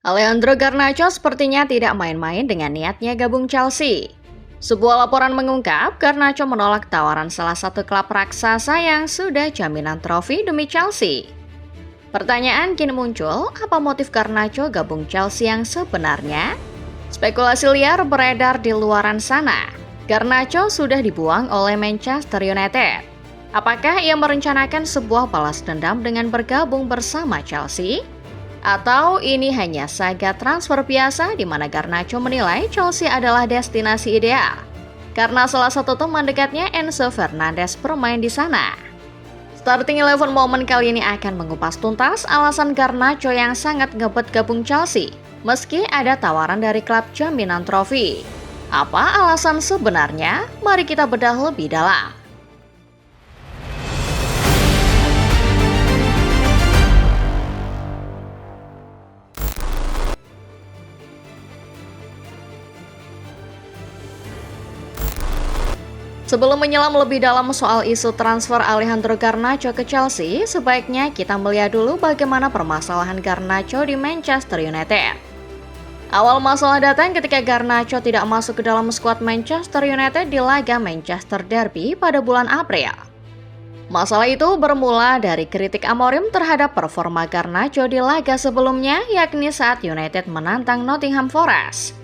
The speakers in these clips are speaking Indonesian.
Alejandro Garnacho sepertinya tidak main-main dengan niatnya gabung Chelsea. Sebuah laporan mengungkap Garnacho menolak tawaran salah satu klub raksasa yang sudah jaminan trofi demi Chelsea. Pertanyaan kini muncul, apa motif Garnacho gabung Chelsea yang sebenarnya? Spekulasi liar beredar di luaran sana. Garnacho sudah dibuang oleh Manchester United. Apakah ia merencanakan sebuah balas dendam dengan bergabung bersama Chelsea? Atau ini hanya saga transfer biasa di mana Garnacho menilai Chelsea adalah destinasi ideal karena salah satu teman dekatnya Enzo Fernandez bermain di sana. Starting 11 Moment kali ini akan mengupas tuntas alasan Garnacho yang sangat ngebet gabung Chelsea meski ada tawaran dari klub jaminan trofi. Apa alasan sebenarnya? Mari kita bedah lebih dalam. Sebelum menyelam lebih dalam soal isu transfer Alejandro Garnacho ke Chelsea, sebaiknya kita melihat dulu bagaimana permasalahan Garnacho di Manchester United. Awal masalah datang ketika Garnacho tidak masuk ke dalam skuad Manchester United di laga Manchester Derby pada bulan April. Masalah itu bermula dari kritik Amorim terhadap performa Garnacho di laga sebelumnya, yakni saat United menantang Nottingham Forest.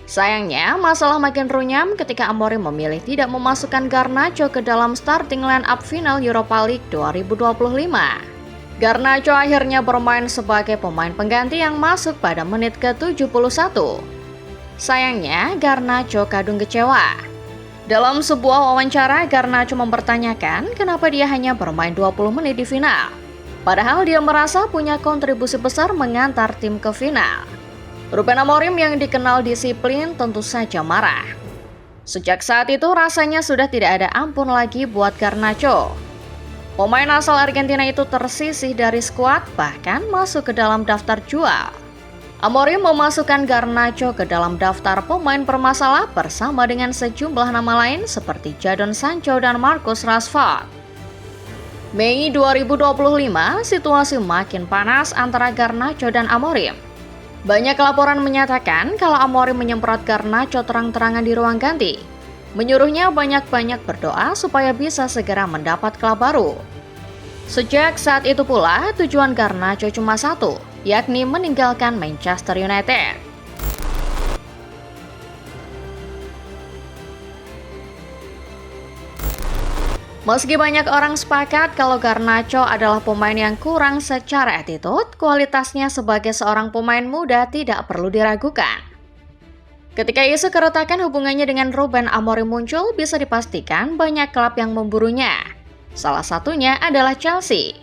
Sayangnya, masalah makin runyam ketika Amorim memilih tidak memasukkan Garnacho ke dalam starting line-up final Europa League 2025. Garnacho akhirnya bermain sebagai pemain pengganti yang masuk pada menit ke-71. Sayangnya, Garnacho kadung kecewa. Dalam sebuah wawancara, Garnacho mempertanyakan kenapa dia hanya bermain 20 menit di final. Padahal dia merasa punya kontribusi besar mengantar tim ke final. Ruben Amorim yang dikenal disiplin tentu saja marah. Sejak saat itu rasanya sudah tidak ada ampun lagi buat Garnacho. Pemain asal Argentina itu tersisih dari skuad bahkan masuk ke dalam daftar jual. Amorim memasukkan Garnacho ke dalam daftar pemain bermasalah bersama dengan sejumlah nama lain seperti Jadon Sancho dan Marcus Rashford. Mei 2025, situasi makin panas antara Garnacho dan Amorim. Banyak laporan menyatakan kalau Amorim menyemprot Garnacho terang-terangan di ruang ganti, menyuruhnya banyak-banyak berdoa supaya bisa segera mendapat klub baru. Sejak saat itu pula, tujuan Garnacho cuma satu, yakni meninggalkan Manchester United. Meski banyak orang sepakat kalau Garnacho adalah pemain yang kurang secara attitude, kualitasnya sebagai seorang pemain muda tidak perlu diragukan. Ketika isu keretakan hubungannya dengan Ruben Amorim muncul, bisa dipastikan banyak klub yang memburunya. Salah satunya adalah Chelsea.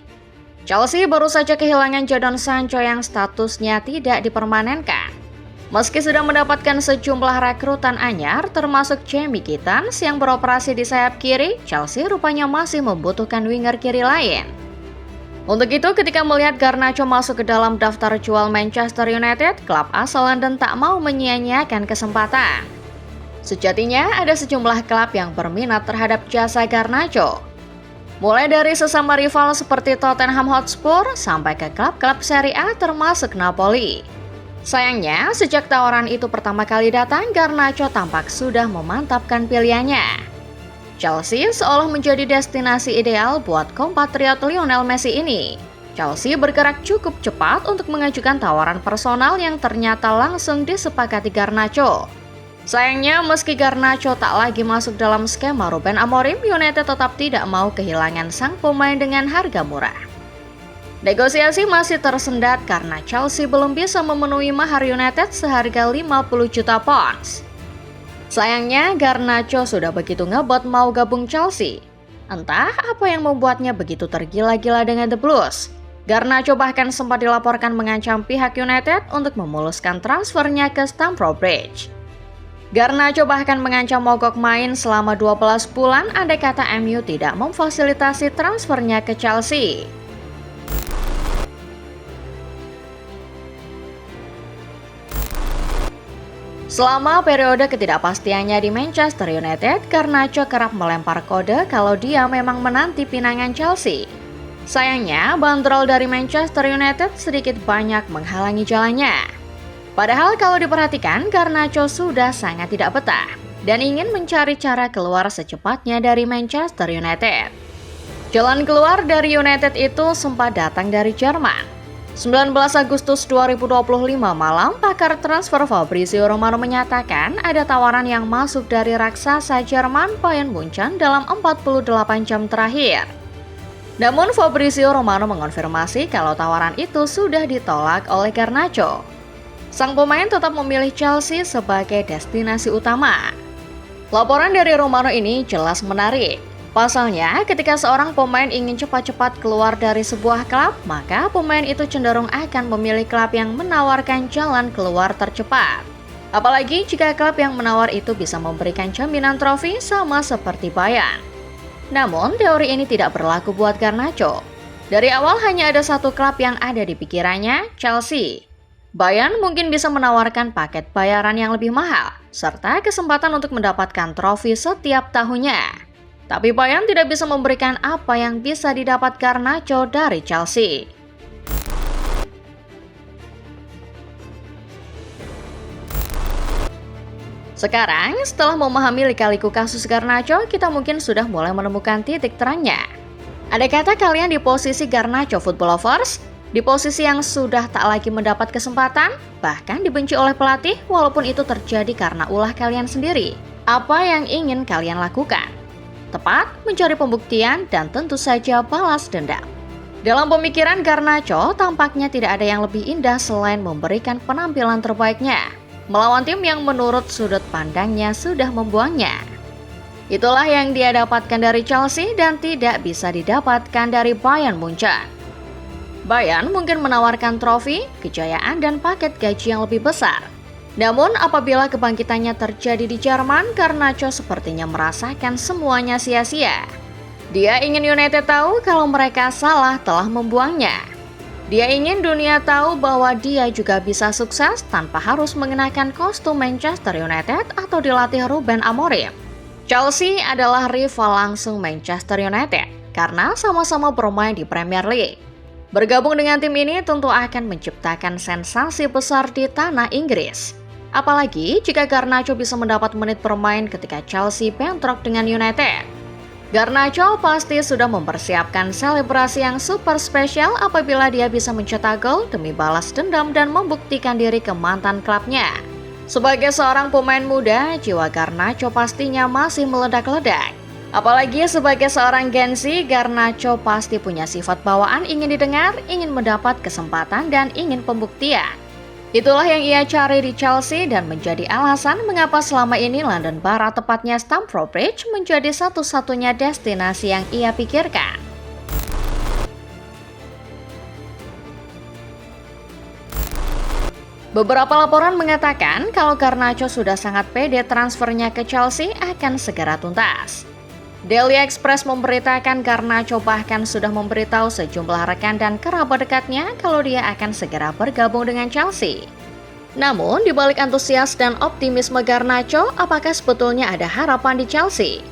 Chelsea baru saja kehilangan Jadon Sancho yang statusnya tidak dipermanenkan. Meski sudah mendapatkan sejumlah rekrutan anyar, termasuk Jamie Gittens yang beroperasi di sayap kiri, Chelsea rupanya masih membutuhkan winger kiri lain. Untuk itu, ketika melihat Garnacho masuk ke dalam daftar jual Manchester United, klub asal London tak mau menyia-nyiakan kesempatan. Sejatinya, ada sejumlah klub yang berminat terhadap jasa Garnacho. Mulai dari sesama rival seperti Tottenham Hotspur sampai ke klub-klub Serie A termasuk Napoli. Sayangnya, sejak tawaran itu pertama kali datang, Garnacho tampak sudah memantapkan pilihannya. Chelsea seolah menjadi destinasi ideal buat kompatriot Lionel Messi ini. Chelsea bergerak cukup cepat untuk mengajukan tawaran personal yang ternyata langsung disepakati Garnacho. Sayangnya, meski Garnacho tak lagi masuk dalam skema Ruben Amorim, United tetap tidak mau kehilangan sang pemain dengan harga murah. Negosiasi masih tersendat karena Chelsea belum bisa memenuhi mahar United seharga 50 juta pounds. Sayangnya, Garnacho sudah begitu ngebet mau gabung Chelsea. Entah apa yang membuatnya begitu tergila-gila dengan The Blues. Garnacho bahkan sempat dilaporkan mengancam pihak United untuk memuluskan transfernya ke Stamford Bridge. Garnacho bahkan mengancam mogok main selama 12 bulan andai kata MU tidak memfasilitasi transfernya ke Chelsea. Selama periode ketidakpastiannya di Manchester United, Garnacho kerap melempar kode kalau dia memang menanti pinangan Chelsea. Sayangnya, bandrol dari Manchester United sedikit banyak menghalangi jalannya. Padahal kalau diperhatikan, Garnacho sudah sangat tidak betah dan ingin mencari cara keluar secepatnya dari Manchester United. Jalan keluar dari United itu sempat datang dari Jerman. 19 Agustus 2025 malam, pakar transfer Fabrizio Romano menyatakan ada tawaran yang masuk dari raksasa Jerman Bayern Munchen dalam 48 jam terakhir. Namun Fabrizio Romano mengonfirmasi kalau tawaran itu sudah ditolak oleh Garnacho. Sang pemain tetap memilih Chelsea sebagai destinasi utama. Laporan dari Romano ini jelas menarik. Pasalnya, ketika seorang pemain ingin cepat-cepat keluar dari sebuah klub, maka pemain itu cenderung akan memilih klub yang menawarkan jalan keluar tercepat. Apalagi jika klub yang menawar itu bisa memberikan jaminan trofi sama seperti Bayern. Namun, teori ini tidak berlaku buat Garnacho. Dari awal hanya ada satu klub yang ada di pikirannya, Chelsea. Bayern mungkin bisa menawarkan paket bayaran yang lebih mahal, serta kesempatan untuk mendapatkan trofi setiap tahunnya. Tapi Bayern tidak bisa memberikan apa yang bisa didapat Garnacho dari Chelsea. Sekarang, setelah memahami lika-liku kasus Garnacho, kita mungkin sudah mulai menemukan titik terangnya. Ada kata kalian di posisi Garnacho Football Lovers? Di posisi yang sudah tak lagi mendapat kesempatan, bahkan dibenci oleh pelatih walaupun itu terjadi karena ulah kalian sendiri. Apa yang ingin kalian lakukan? Tepat, mencari pembuktian dan tentu saja balas dendam. Dalam pemikiran Garnacho, tampaknya tidak ada yang lebih indah selain memberikan penampilan terbaiknya melawan tim yang menurut sudut pandangnya sudah membuangnya. Itulah yang dia dapatkan dari Chelsea dan tidak bisa didapatkan dari Bayern Munchen. Bayern mungkin menawarkan trofi, kejayaan, dan paket gaji yang lebih besar. Namun apabila kebangkitannya terjadi di Jerman, Garnacho sepertinya merasakan semuanya sia-sia. Dia ingin United tahu kalau mereka salah telah membuangnya. Dia ingin dunia tahu bahwa dia juga bisa sukses tanpa harus mengenakan kostum Manchester United atau dilatih Ruben Amorim. Chelsea adalah rival langsung Manchester United karena sama-sama bermain di Premier League. Bergabung dengan tim ini tentu akan menciptakan sensasi besar di tanah Inggris. Apalagi jika Garnacho bisa mendapat menit bermain ketika Chelsea bentrok dengan United. Garnacho pasti sudah mempersiapkan selebrasi yang super spesial apabila dia bisa mencetak gol demi balas dendam dan membuktikan diri ke mantan klubnya. Sebagai seorang pemain muda, jiwa Garnacho pastinya masih meledak-ledak. Apalagi sebagai seorang Gen Z, Garnacho pasti punya sifat bawaan ingin didengar, ingin mendapat kesempatan, dan ingin pembuktian. Itulah yang ia cari di Chelsea dan menjadi alasan mengapa selama ini London Borough, tepatnya Stamford Bridge, menjadi satu-satunya destinasi yang ia pikirkan. Beberapa laporan mengatakan kalau Garnacho sudah sangat pede transfernya ke Chelsea akan segera tuntas. Daily Express memberitakan Garnacho bahkan sudah memberitahu sejumlah rekan dan kerabat dekatnya kalau dia akan segera bergabung dengan Chelsea. Namun, di balik antusias dan optimisme Garnacho, apakah sebetulnya ada harapan di Chelsea?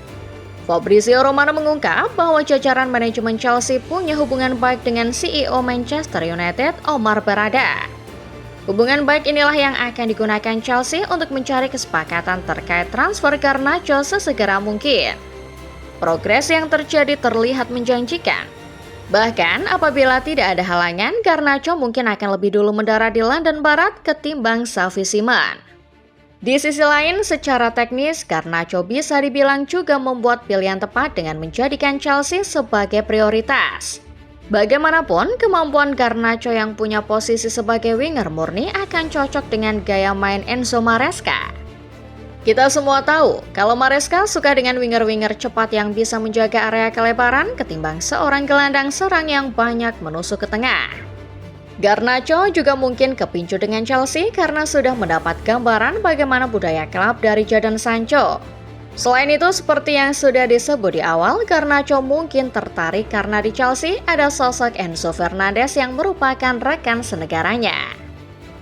Fabrizio Romano mengungkap bahwa jajaran manajemen Chelsea punya hubungan baik dengan CEO Manchester United, Omar Berrada. Hubungan baik inilah yang akan digunakan Chelsea untuk mencari kesepakatan terkait transfer Garnacho sesegera mungkin. Progres yang terjadi terlihat menjanjikan. Bahkan apabila tidak ada halangan, Garnacho mungkin akan lebih dulu mendarat di London Barat ketimbang Xavi. Di sisi lain, secara teknis, Garnacho bisa dibilang juga membuat pilihan tepat dengan menjadikan Chelsea sebagai prioritas. Bagaimanapun, kemampuan Garnacho yang punya posisi sebagai winger murni akan cocok dengan gaya main Enzo Maresca. Kita semua tahu kalau Maresca suka dengan winger-winger cepat yang bisa menjaga area kelebaran ketimbang seorang gelandang serang yang banyak menusuk ke tengah. Garnacho juga mungkin kepincu dengan Chelsea karena sudah mendapat gambaran bagaimana budaya klub dari Jadon Sancho. Selain itu, seperti yang sudah disebut di awal, Garnacho mungkin tertarik karena di Chelsea ada sosok Enzo Fernandez yang merupakan rekan senegaranya.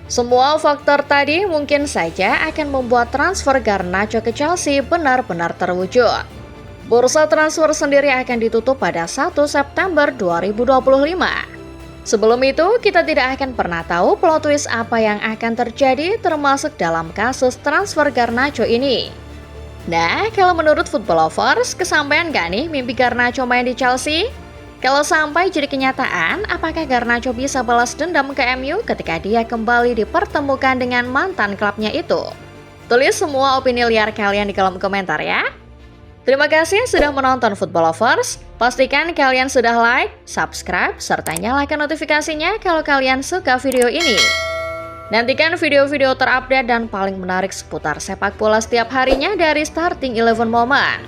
Semua faktor tadi mungkin saja akan membuat transfer Garnacho ke Chelsea benar-benar terwujud. Bursa transfer sendiri akan ditutup pada 1 September 2025. Sebelum itu, kita tidak akan pernah tahu plot twist apa yang akan terjadi termasuk dalam kasus transfer Garnacho ini. Nah, kalau menurut Football Lovers, kesampaian gak nih mimpi Garnacho main di Chelsea? Kalau sampai jadi kenyataan, apakah Garnacho bisa balas dendam ke MU ketika dia kembali dipertemukan dengan mantan klubnya itu? Tulis semua opini liar kalian di kolom komentar ya. Terima kasih sudah menonton Football Lovers. Pastikan kalian sudah like, subscribe, serta nyalakan notifikasinya kalau kalian suka video ini. Nantikan video-video terupdate dan paling menarik seputar sepak bola setiap harinya dari Starting 11 Moment.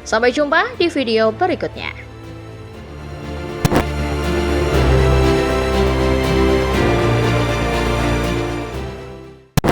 Sampai jumpa di video berikutnya.